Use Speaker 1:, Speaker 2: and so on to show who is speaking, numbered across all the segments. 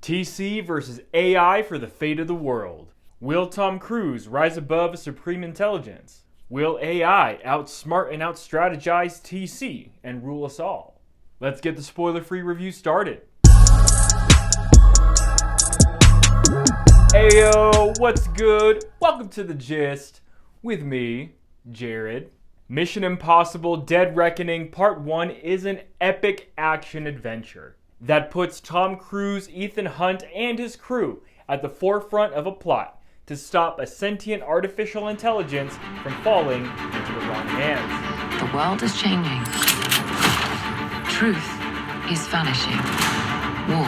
Speaker 1: TC versus AI for the fate of the world. Will Tom Cruise rise above supreme intelligence? Will AI outsmart and outstrategize TC and rule us all? Let's get the spoiler-free review started. Ayo, what's good? Welcome to The Gist with me, Jared. Mission Impossible Dead Reckoning Part 1 is an epic action adventure that puts Tom Cruise, Ethan Hunt, and his crew at the forefront of a plot to stop a sentient artificial intelligence from falling into the wrong hands.
Speaker 2: The world is changing. Truth is vanishing. War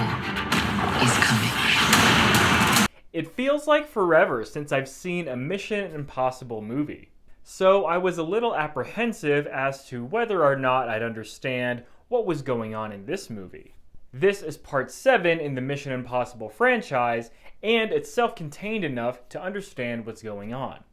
Speaker 2: is coming.
Speaker 1: It feels like forever since I've seen a Mission Impossible movie, so I was a little apprehensive as to whether or not I'd understand what was going on in this movie. This is part 7 in the Mission Impossible franchise, and it's self-contained enough to understand what's going on.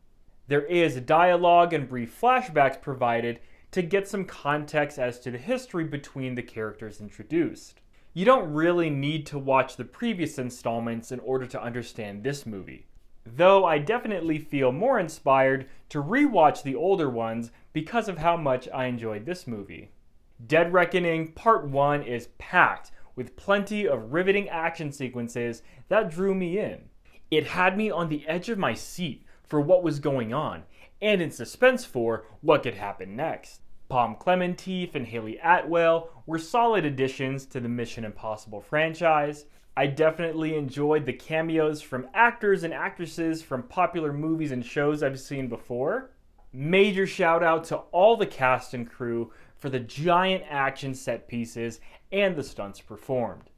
Speaker 1: There is dialogue and brief flashbacks provided to get some context as to the history between the characters introduced. You don't really need to watch the previous installments in order to understand this movie, though I definitely feel more inspired to rewatch the older ones because of how much I enjoyed this movie. Dead Reckoning Part 1 is packed with plenty of riveting action sequences that drew me in. It had me on the edge of my seat for what was going on, and in suspense for what could happen next. Palm Clementif and Haley Atwell were solid additions to the Mission Impossible franchise. I definitely enjoyed the cameos from actors and actresses from popular movies and shows I've seen before. Major shout out to all the cast and crew for the giant action set pieces and the stunts performed.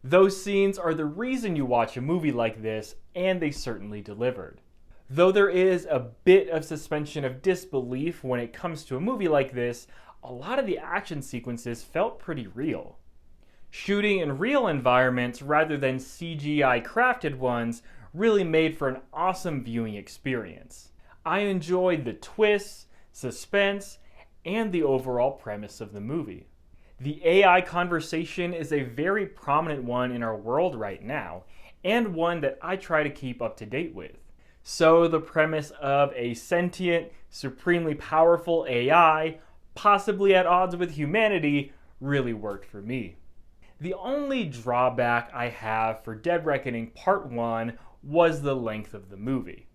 Speaker 1: Those scenes are the reason you watch a movie like this, and they certainly delivered. Though there is a bit of suspension of disbelief when it comes to a movie like this, a lot of the action sequences felt pretty real. Shooting in real environments rather than CGI crafted ones really made for an awesome viewing experience. I enjoyed the twists, suspense, and the overall premise of the movie. The AI conversation is a very prominent one in our world right now, and one that I try to keep up to date with. So the premise of a sentient, supremely powerful AI, possibly at odds with humanity, really worked for me. The only drawback I have for Dead Reckoning Part 1 was the length of the movie.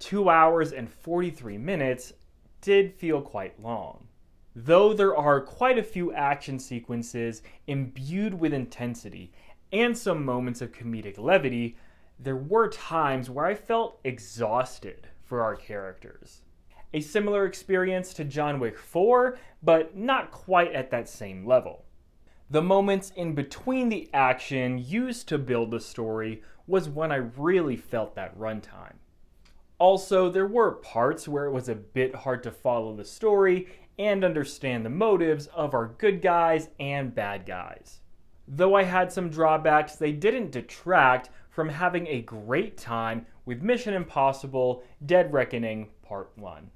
Speaker 1: 2 hours and 43 minutes did feel quite long. Though there are quite a few action sequences imbued with intensity and some moments of comedic levity, there were times where I felt exhausted for our characters. A similar experience to John Wick 4, but not quite at that same level. The moments in between the action used to build the story was when I really felt that runtime. Also, there were parts where it was a bit hard to follow the story and understand the motives of our good guys and bad guys. Though I had some drawbacks, they didn't detract from having a great time with Mission Impossible Dead Reckoning Part 1.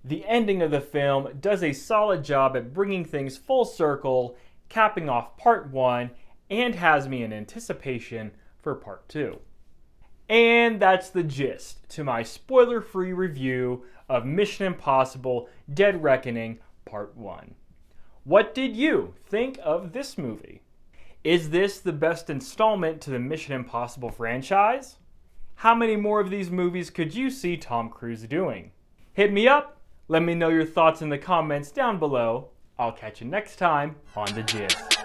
Speaker 1: The ending of the film does a solid job at bringing things full circle, capping off Part 1, and has me in anticipation for Part 2. And that's the gist to my spoiler-free review of Mission Impossible Dead Reckoning Part 1. What did you think of this movie? Is this the best installment to the Mission Impossible franchise? How many more of these movies could you see Tom Cruise doing? Hit me up, let me know your thoughts in the comments down below. I'll catch you next time on The Gist.